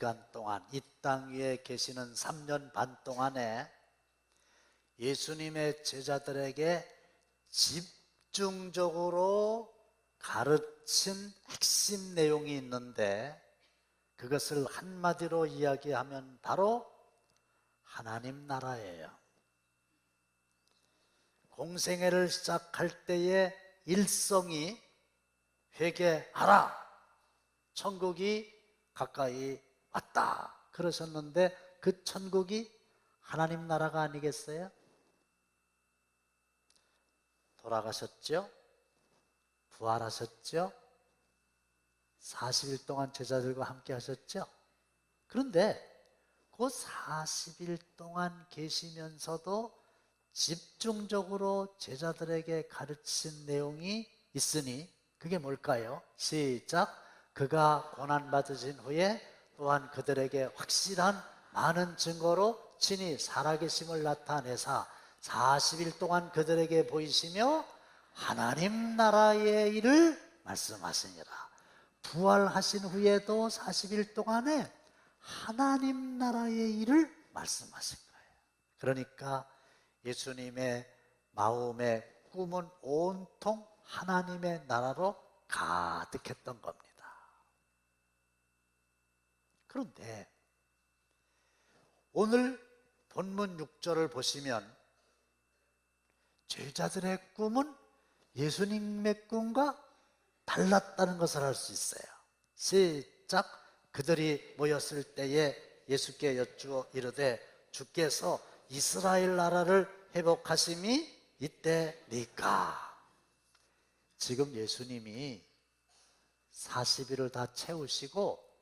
기간 동안, 이 땅 위에 계시는 3년 반 동안에 예수님의 제자들에게 집중적으로 가르친 핵심 내용이 있는데, 그것을 한마디로 이야기하면 바로 하나님 나라예요. 공생애를 시작할 때의 일성이 회개하라, 천국이 가까이 왔다 그러셨는데, 그 천국이 하나님 나라가 아니겠어요? 돌아가셨죠? 부활하셨죠? 40일 동안 제자들과 함께 하셨죠? 그런데 그 40일 동안 계시면서도 집중적으로 제자들에게 가르친 내용이 있으니 그게 뭘까요? 시작! 그가 고난받으신 후에 또한 그들에게 확실한 많은 증거로 친히 살아계심을 나타내사 40일 동안 그들에게 보이시며 하나님 나라의 일을 말씀하시니라. 부활하신 후에도 40일 동안에 하나님 나라의 일을 말씀하신 거예요. 그러니까 예수님의 마음의 꿈은 온통 하나님의 나라로 가득했던 겁니다. 그런데 오늘 본문 6절을 보시면 제자들의 꿈은 예수님의 꿈과 달랐다는 것을 알 수 있어요. 시작! 그들이 모였을 때에 예수께 여쭈어 이르되 주께서 이스라엘 나라를 회복하심이 이때니까. 지금 예수님이 40일을 다 채우시고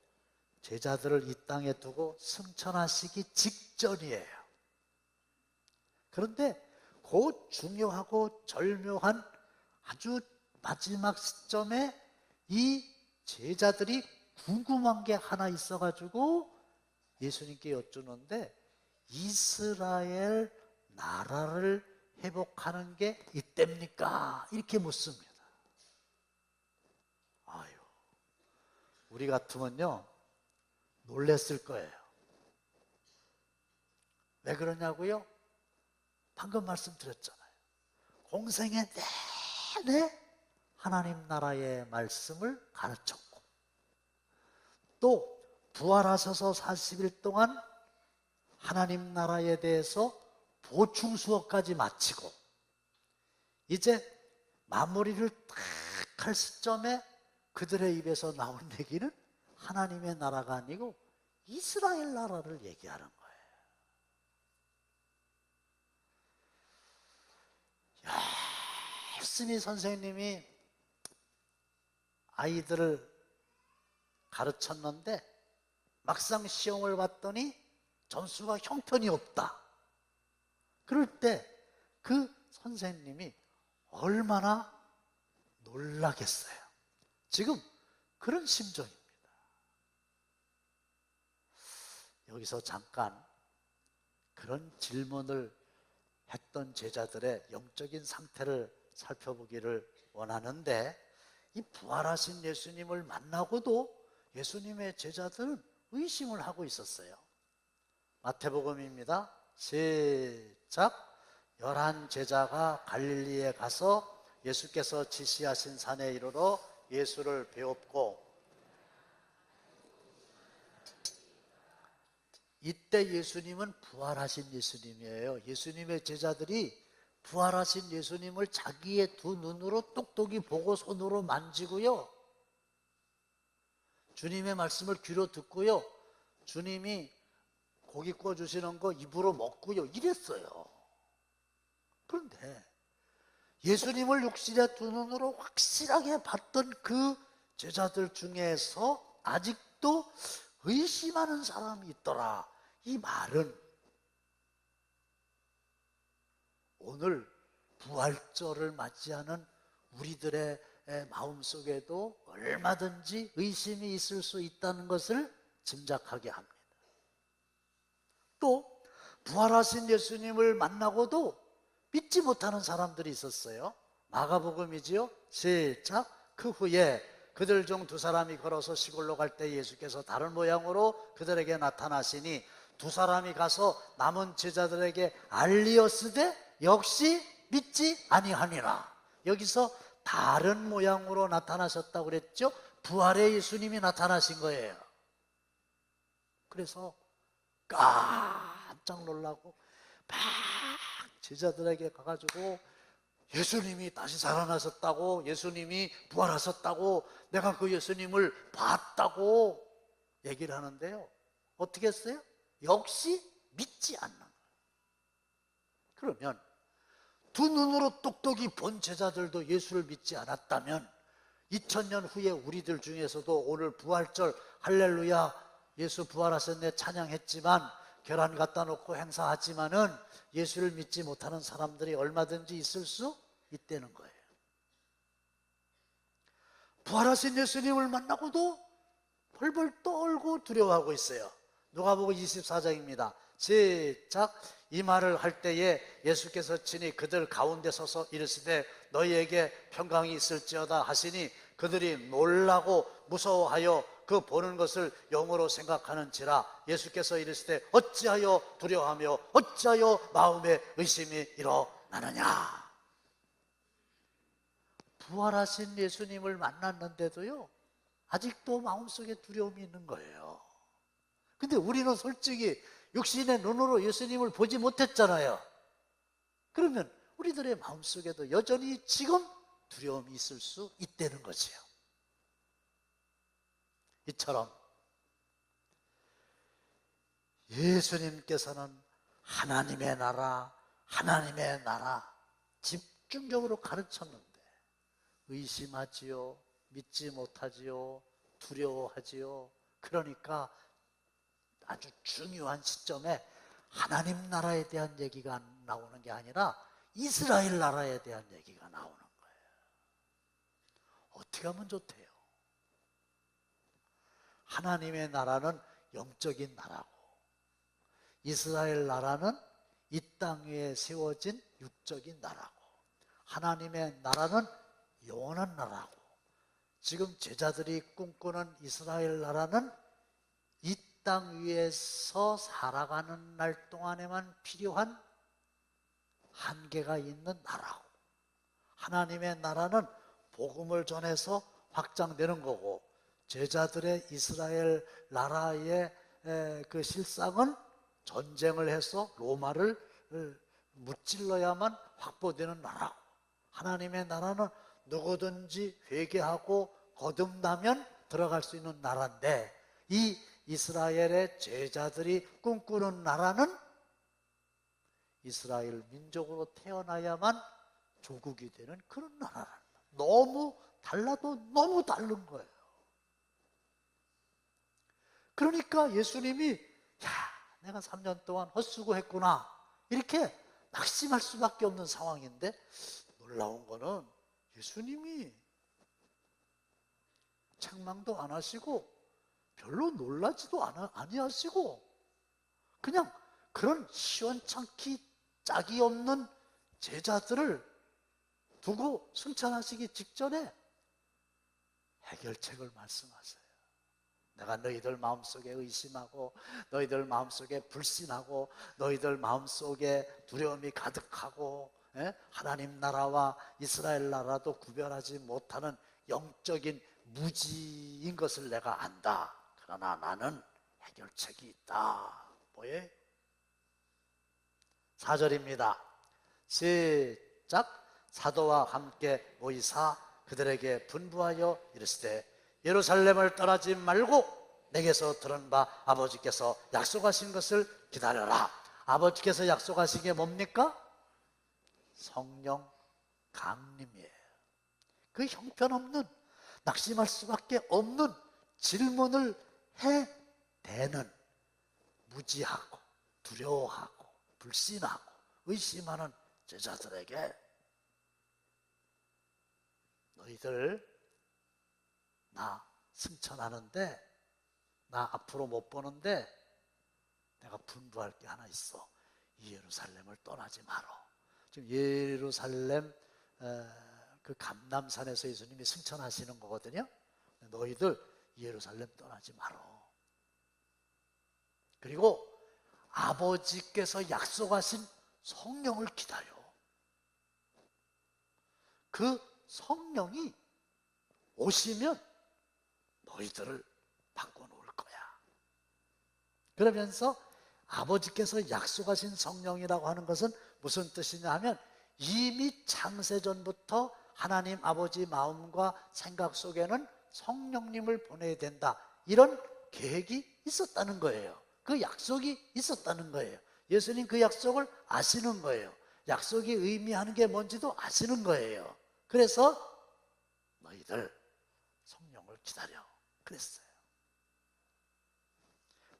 제자들을 이 땅에 두고 승천하시기 직전이에요. 그런데 그 중요하고 절묘한 아주 마지막 시점에 이 제자들이 궁금한 게 하나 있어가지고 예수님께 여쭈는데, 이스라엘 나라를 회복하는 게 이때입니까? 이렇게 묻습니다. 아유, 우리 같으면요 놀랬을 거예요. 왜 그러냐고요? 방금 말씀드렸잖아요. 공생의 내내 하나님 나라의 말씀을 가르쳤고, 또 부활하셔서 40일 동안 하나님 나라에 대해서 보충 수업까지 마치고, 이제 마무리를 딱 할 시점에 그들의 입에서 나온 얘기는 하나님의 나라가 아니고 이스라엘 나라를 얘기하는 거예요. 열심히 선생님이 아이들을 가르쳤는데 막상 시험을 봤더니 점수가 형편이 없다. 그럴 때 그 선생님이 얼마나 놀라겠어요. 지금 그런 심정입니다. 여기서 잠깐 그런 질문을 했던 제자들의 영적인 상태를 살펴보기를 원하는데, 이 부활하신 예수님을 만나고도 예수님의 제자들은 의심을 하고 있었어요. 마태복음입니다. 시작! 11 제자가 갈릴리에 가서 예수께서 지시하신 산에 이르러 예수를 배웠고, 이때 예수님은 부활하신 예수님이에요. 예수님의 제자들이 부활하신 예수님을 자기의 두 눈으로 똑똑히 보고 손으로 만지고요, 주님의 말씀을 귀로 듣고요, 주님이 고기 구워주시는 거 입으로 먹고요, 이랬어요. 그런데 예수님을 육신의 두 눈으로 확실하게 봤던 그 제자들 중에서 아직도 의심하는 사람이 있더라. 이 말은 오늘 부활절을 맞이하는 우리들의 마음속에도 얼마든지 의심이 있을 수 있다는 것을 짐작하게 합니다. 또 부활하신 예수님을 만나고도 믿지 못하는 사람들이 있었어요. 마가복음이지요. 시작! 그 후에 그들 중 두 사람이 걸어서 시골로 갈 때 예수께서 다른 모양으로 그들에게 나타나시니 두 사람이 가서 남은 제자들에게 알리었으되 역시 믿지 아니하니라. 여기서 다른 모양으로 나타나셨다고 그랬죠? 부활의 예수님이 나타나신 거예요. 그래서 깜짝 놀라고 막 제자들에게 가가지고 예수님이 다시 살아나셨다고, 예수님이 부활하셨다고, 내가 그 예수님을 봤다고 얘기를 하는데요. 어떻게 했어요? 역시 믿지 않는 거예요. 그러면 두 눈으로 똑똑히 본 제자들도 예수를 믿지 않았다면 2000년 후에 우리들 중에서도 오늘 부활절 할렐루야 예수 부활하셨네 찬양했지만 계란 갖다 놓고 행사하지만은 예수를 믿지 못하는 사람들이 얼마든지 있을 수 있다는 거예요. 부활하신 예수님을 만나고도 벌벌 떨고 두려워하고 있어요. 누가복음 24장입니다. 시작. 이 말을 할 때에 예수께서 친히 그들 가운데 서서 이르시되 너희에게 평강이 있을지어다 하시니 그들이 놀라고 무서워하여 그 보는 것을 영으로 생각하는지라. 예수께서 이르시되 어찌하여 두려워하며 어찌하여 마음에 의심이 일어나느냐. 부활하신 예수님을 만났는데도요 아직도 마음속에 두려움이 있는 거예요. 근데 우리는 솔직히 육신의 눈으로 예수님을 보지 못했잖아요. 그러면 우리들의 마음속에도 여전히 지금 두려움이 있을 수 있다는 거지요. 이처럼 예수님께서는 하나님의 나라, 하나님의 나라 집중적으로 가르쳤는데 의심하지요, 믿지 못하지요, 두려워하지요. 그러니까 아주 중요한 시점에 하나님 나라에 대한 얘기가 나오는 게 아니라 이스라엘 나라에 대한 얘기가 나오는 거예요. 어떻게 하면 좋대요? 하나님의 나라는 영적인 나라고 이스라엘 나라는 이 땅 위에 세워진 육적인 나라고 하나님의 나라는 영원한 나라고 지금 제자들이 꿈꾸는 이스라엘 나라는 이 땅 위에서 살아가는 날 동안에만 필요한 한계가 있는 나라고 하나님의 나라는 복음을 전해서 확장되는 거고 제자들의 이스라엘 나라의 그 실상은 전쟁을 해서 로마를 무찔러야만 확보되는 나라고 하나님의 나라는 누구든지 회개하고 거듭나면 들어갈 수 있는 나라인데 이 이스라엘의 제자들이 꿈꾸는 나라는 이스라엘 민족으로 태어나야만 조국이 되는 그런 나라란 말이에요. 너무 달라도 너무 다른 거예요. 그러니까 예수님이 내가 3년 동안 헛수고했구나 이렇게 낙심할 수밖에 없는 상황인데 놀라운 거는 예수님이 책망도 안 하시고 별로 놀라지도 아니하시고 그냥 그런 시원찮기 짝이 없는 제자들을 두고 승천하시기 직전에 해결책을 말씀하세요. 내가 너희들 마음속에 의심하고 너희들 마음속에 불신하고 너희들 마음속에 두려움이 가득하고 하나님 나라와 이스라엘 나라도 구별하지 못하는 영적인 무지인 것을 내가 안다. 그러나 나는 해결책이 있다. 뭐예요? 4절입니다. 시작. 사도와 함께 모이사 그들에게 분부하여 이르시되 예루살렘을 떠나지 말고 내게서 들은 바 아버지께서 약속하신 것을 기다려라. 아버지께서 약속하신 게 뭡니까? 성령 강림이에요. 그 형편없는 낙심할 수밖에 없는 질문을 해대는 무지하고 두려워하고 불신하고 의심하는 제자들에게 너희들 나 승천하는데 나 앞으로 못 보는데 내가 분부할 게 하나 있어. 이 예루살렘을 떠나지 마라. 지금 예루살렘 그 감람산에서 예수님이 승천하시는 거거든요. 너희들 예루살렘 떠나지 말어. 그리고 아버지께서 약속하신 성령을 기다려. 그 성령이 오시면 너희들을 바꿔놓을 거야. 그러면서 아버지께서 약속하신 성령이라고 하는 것은 무슨 뜻이냐 하면 이미 창세전부터 하나님 아버지 마음과 생각 속에는 성령님을 보내야 된다, 이런 계획이 있었다는 거예요. 그 약속이 있었다는 거예요. 예수님 그 약속을 아시는 거예요. 약속이 의미하는 게 뭔지도 아시는 거예요. 그래서 너희들 성령을 기다려 그랬어요.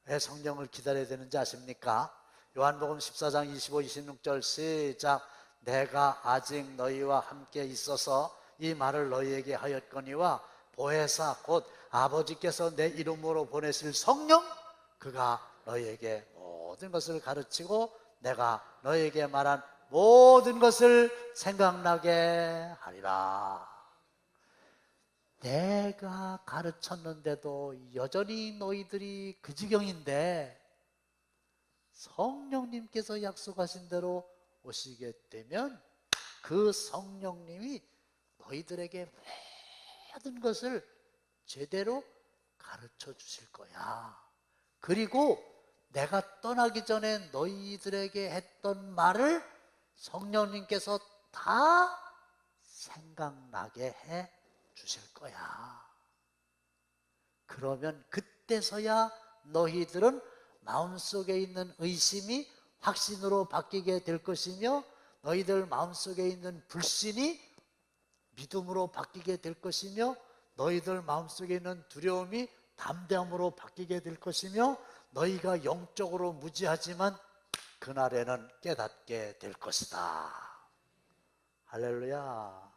왜 성령을 기다려야 되는지 아십니까? 요한복음 14장 25, 26절 시작. 내가 아직 너희와 함께 있어서 이 말을 너희에게 하였거니와 보혜사 곧 아버지께서 내 이름으로 보내실 성령, 그가 너희에게 모든 것을 가르치고 내가 너희에게 말한 모든 것을 생각나게 하리라. 내가 가르쳤는데도 여전히 너희들이 그 지경인데 성령님께서 약속하신 대로 오시게 되면 그 성령님이 너희들에게 모든 것을 제대로 가르쳐 주실 거야. 그리고 내가 떠나기 전에 너희들에게 했던 말을 성령님께서 다 생각나게 해 주실 거야. 그러면 그때서야 너희들은 마음속에 있는 의심이 확신으로 바뀌게 될 것이며 너희들 마음속에 있는 불신이 믿음으로 바뀌게 될 것이며 너희들 마음속에 있는 두려움이 담대함으로 바뀌게 될 것이며 너희가 영적으로 무지하지만 그날에는 깨닫게 될 것이다. 할렐루야.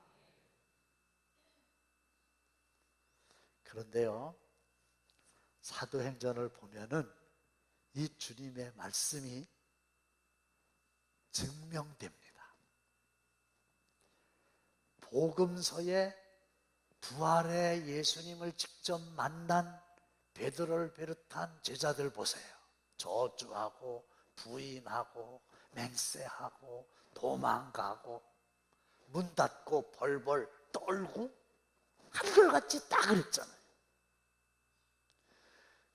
그런데요, 사도행전을 보면은 이 주님의 말씀이 증명됩니다. 복음서에 부활의 예수님을 직접 만난 베드로를 비롯한 제자들 보세요. 저주하고 부인하고 맹세하고 도망가고 문 닫고 벌벌 떨고 한결같이 딱 그랬잖아요.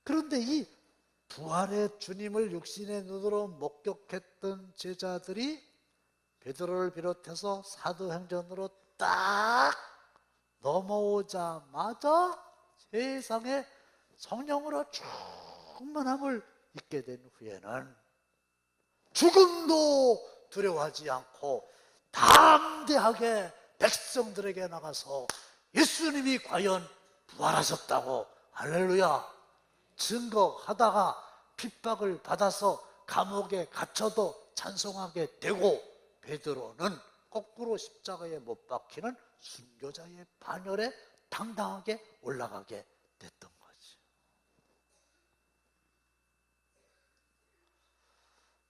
그런데 이 부활의 주님을 육신의 눈으로 목격했던 제자들이 베드로를 비롯해서 사도행전으로 딱 넘어오자마자 세상에 성령으로 충만함을 잊게 된 후에는 죽음도 두려워하지 않고 담대하게 백성들에게 나가서 예수님이 과연 부활하셨다고 할렐루야 증거하다가 핍박을 받아서 감옥에 갇혀도 찬송하게 되고 베드로는 거꾸로 십자가에 못 박히는 순교자의 반열에 당당하게 올라가게 됐던 거죠.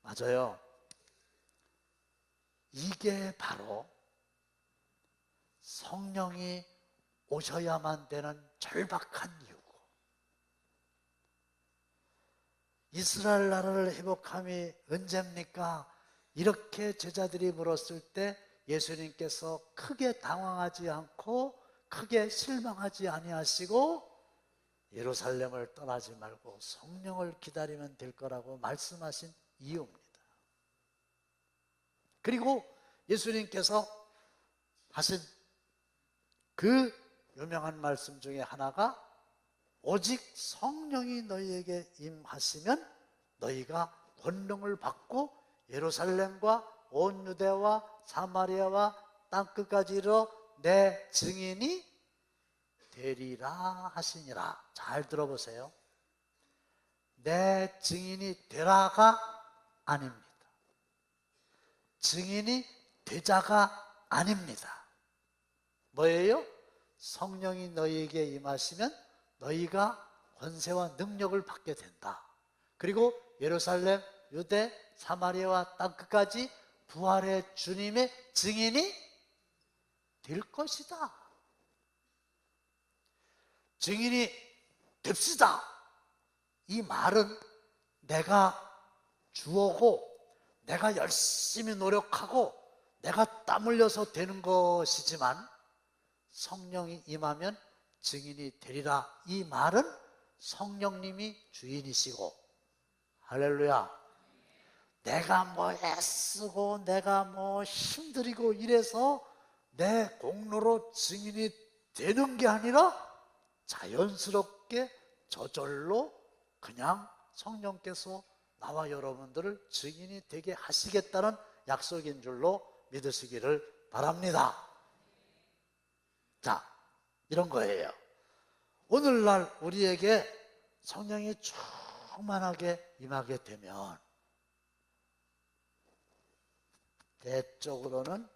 맞아요. 이게 바로 성령이 오셔야만 되는 절박한 이유고 이스라엘 나라를 회복함이 언제입니까? 이렇게 제자들이 물었을 때 예수님께서 크게 당황하지 않고 크게 실망하지 아니하시고 예루살렘을 떠나지 말고 성령을 기다리면 될 거라고 말씀하신 이유입니다. 그리고 예수님께서 하신 그 유명한 말씀 중에 하나가 오직 성령이 너희에게 임하시면 너희가 권능을 받고 예루살렘과 온 유대와 사마리아와 땅끝까지 이르러 내 증인이 되리라 하시니라. 잘 들어보세요. 내 증인이 되라가 아닙니다. 증인이 되자가 아닙니다. 뭐예요? 성령이 너희에게 임하시면 너희가 권세와 능력을 받게 된다. 그리고 예루살렘, 유대, 사마리아와 땅끝까지 부활의 주님의 증인이 될 것이다. 증인이 됩시다. 이 말은 내가 주어고 내가 열심히 노력하고 내가 땀 흘려서 되는 것이지만 성령이 임하면 증인이 되리라. 이 말은 성령님이 주인이시고, 할렐루야, 내가 뭐 애쓰고 내가 뭐 힘들이고 이래서 내 공로로 증인이 되는 게 아니라 자연스럽게 저절로 그냥 성령께서 나와 여러분들을 증인이 되게 하시겠다는 약속인 줄로 믿으시기를 바랍니다. 자, 이런 거예요. 오늘날 우리에게 성령이 충만하게 임하게 되면 대적으로는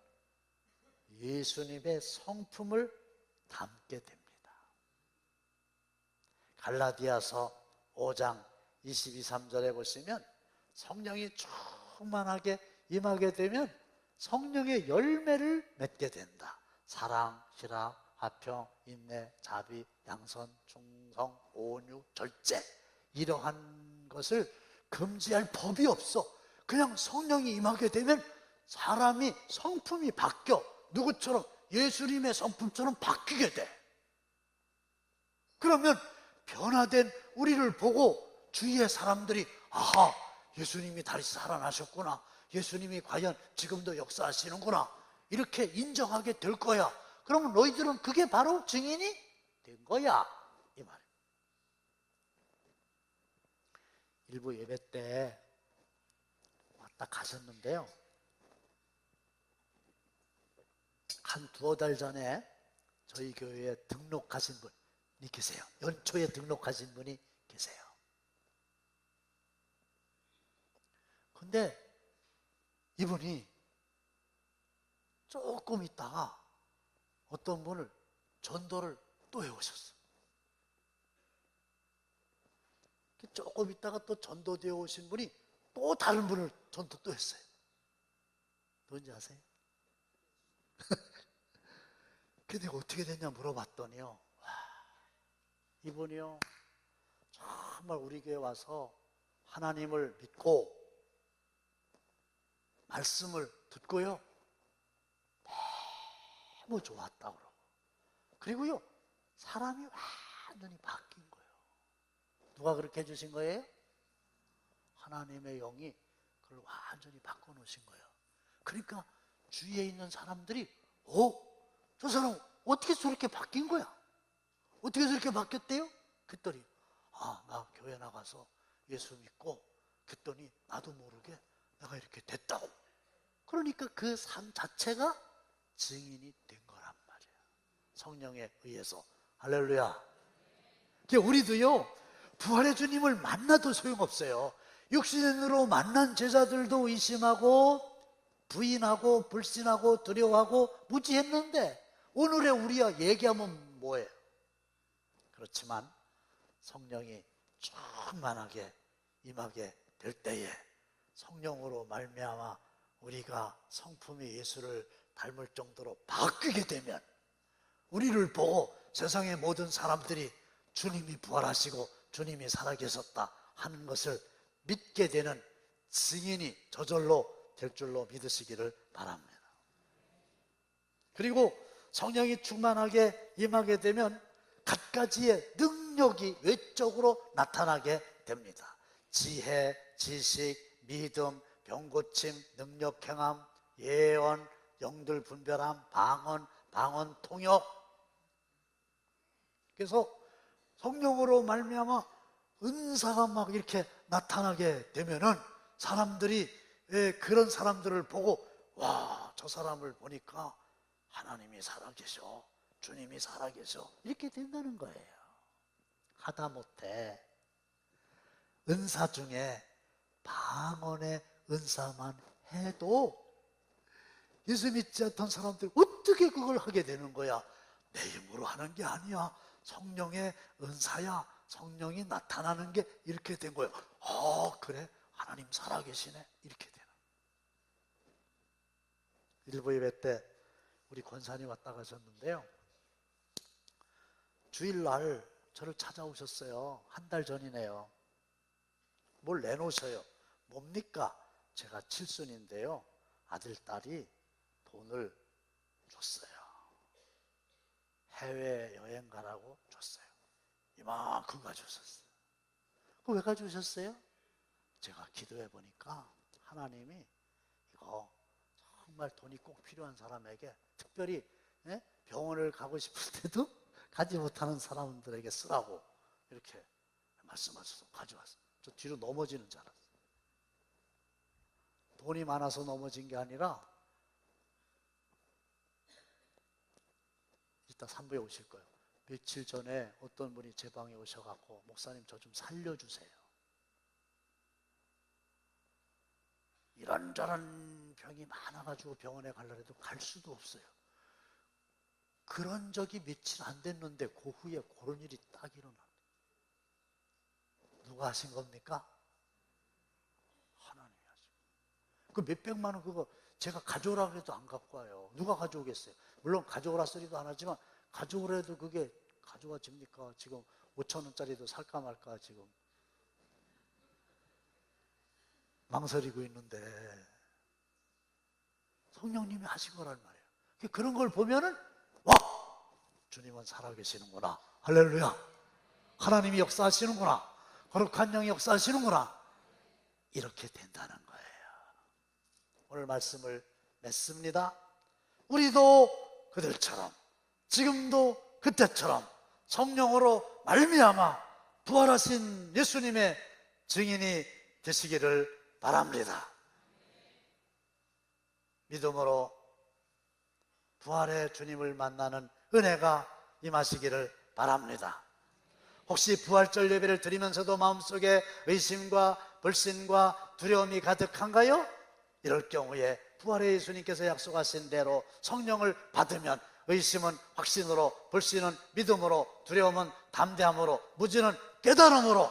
예수님의 성품을 담게 됩니다. 갈라디아서 5장 22, 3절에 보시면 성령이 충만하게 임하게 되면 성령의 열매를 맺게 된다. 사랑, 희락, 화평, 인내, 자비, 양선, 충성, 온유, 절제, 이러한 것을 금지할 법이 없어. 그냥 성령이 임하게 되면 사람이 성품이 바뀌어. 누구처럼? 예수님의 성품처럼 바뀌게 돼. 그러면 변화된 우리를 보고 주위의 사람들이 아하, 예수님이 다시 살아나셨구나, 예수님이 과연 지금도 역사하시는구나, 이렇게 인정하게 될 거야. 그러면 너희들은 그게 바로 증인이 된 거야, 이 말이에요. 일부 예배 때 왔다 가셨는데요, 한 두어 달 전에 저희 교회에 등록하신 분이 계세요. 연초에 등록하신 분이 계세요. 근데 이분이 조금 있다가 어떤 분을 전도를 또 해오셨어요. 조금 있다가 또 전도되어 오신 분이 또 다른 분을 전도 또 했어요. 누군지 아세요? 근데 어떻게 됐냐 물어봤더니요, 와, 이분이요 정말 우리 교회 와서 하나님을 믿고 말씀을 듣고요 너무 좋았다고 그러고, 그리고요 사람이 완전히 바뀐 거예요. 누가 그렇게 해주신 거예요? 하나님의 영이 그걸 완전히 바꿔놓으신 거예요. 그러니까 주위에 있는 사람들이 저 사람 어떻게 저렇게 바뀐 거야? 어떻게 저렇게 바뀌었대요? 그랬더니 나 교회 나가서 예수 믿고 그랬더니 나도 모르게 내가 이렇게 됐다고. 그러니까 그 삶 자체가 증인이 된 거란 말이에요. 성령에 의해서. 할렐루야. 우리도요 부활의 주님을 만나도 소용없어요. 육신으로 만난 제자들도 의심하고 부인하고 불신하고 두려워하고 무지했는데 오늘의 우리와 얘기하면 뭐예요? 그렇지만 성령이 충만하게 임하게 될 때에 성령으로 말미암아 우리가 성품이 예수를 닮을 정도로 바뀌게 되면 우리를 보고 세상의 모든 사람들이 주님이 부활하시고 주님이 살아계셨다 하는 것을 믿게 되는 증인이 저절로 될 줄로 믿으시기를 바랍니다. 그리고 성령이 충만하게 임하게 되면 갖가지의 능력이 외적으로 나타나게 됩니다. 지혜, 지식, 믿음, 병고침, 능력 행함, 예언, 영들 분별함, 방언 통역. 그래서 성령으로 말미암아 은사가 막 이렇게 나타나게 되면은 사람들이 그런 사람들을 보고 저 사람을 보니까 하나님이 살아계셔, 주님이 살아계셔, 이렇게 된다는 거예요. 하다못해 은사 중에 방언의 은사만 해도 예수 믿지 않던 사람들이 어떻게 그걸 하게 되는 거야? 내 힘으로 하는 게 아니야, 성령의 은사야, 성령이 나타나는 게 이렇게 된 거예요. 그래, 하나님 살아계시네, 이렇게 되는. 일부 예배 때 우리 권사님 왔다 가셨는데요, 주일날 저를 찾아오셨어요. 한 달 전이네요. 뭘 내놓으셔요. 뭡니까? 제가 칠순인데요. 아들, 딸이 돈을 줬어요. 해외여행 가라고 줬어요. 이만큼 가져오셨어요. 그거 왜 가져오셨어요? 제가 기도해 보니까 하나님이 이거 정말 돈이 꼭 필요한 사람에게, 특별히 병원을 가고 싶을 때도 가지 못하는 사람들에게 쓰라고 이렇게 말씀하셔서 가져왔어요. 저 뒤로 넘어지는 줄 알았어요. 돈이 많아서 넘어진 게 아니라, 이따 3부에 오실 거예요. 며칠 전에 어떤 분이 제 방에 오셔갖고, 목사님 저 좀 살려주세요. 이런저런 병이 많아가지고 병원에 가려고 해도 갈 수도 없어요. 그런 적이 며칠 안 됐는데 그 후에 그런 일이 딱 일어나. 누가 하신 겁니까? 하나님이 하신 거예요. 그 몇백만 원 그거 제가 가져오라고 해도 안 갖고 와요. 누가 가져오겠어요? 물론 가져오라 소리도 안 하지만 가져오라 해도 그게 가져와집니까? 지금 5천 원짜리도 살까 말까 지금 망설이고 있는데 성령님이 하신 거란 말이에요. 그런 걸 보면은 와! 주님은 살아계시는구나. 할렐루야. 하나님이 역사하시는구나. 거룩한 영이 역사하시는구나. 이렇게 된다는 거예요. 오늘 말씀을 맺습니다. 우리도 그들처럼, 지금도 그때처럼 성령으로 말미암아 부활하신 예수님의 증인이 되시기를 바랍니다. 믿음으로 부활의 주님을 만나는 은혜가 임하시기를 바랍니다. 혹시 부활절 예배를 드리면서도 마음속에 의심과 불신과 두려움이 가득한가요? 이럴 경우에 부활의 예수님께서 약속하신 대로 성령을 받으면 의심은 확신으로, 불신은 믿음으로, 두려움은 담대함으로, 무지는 깨달음으로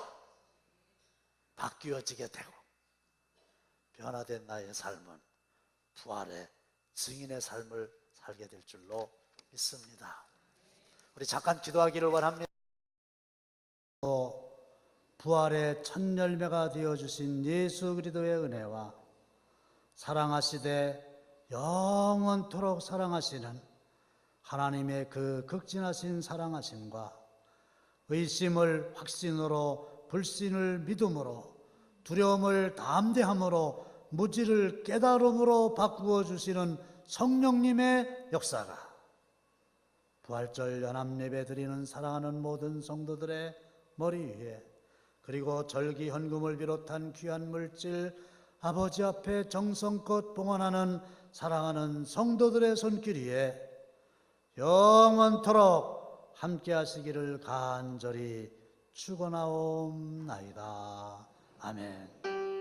바뀌어지게 되고, 변화된 나의 삶은 부활의 증인의 삶을 살게 될 줄로 믿습니다. 우리 잠깐 기도하기를 원합니다. 부활의 첫 열매가 되어주신 예수 그리스도의 은혜와 사랑하시되 영원토록 사랑하시는 하나님의 그 극진하신 사랑하심과 의심을 확신으로, 불신을 믿음으로, 두려움을 담대함으로, 무지를 깨달음으로 바꾸어 주시는 성령님의 역사가 부활절 연합예배 드리는 사랑하는 모든 성도들의 머리 위에, 그리고 절기 헌금을 비롯한 귀한 물질 아버지 앞에 정성껏 봉헌하는 사랑하는 성도들의 손길 위에 영원토록 함께 하시기를 간절히 축원하옵나이다. 아멘.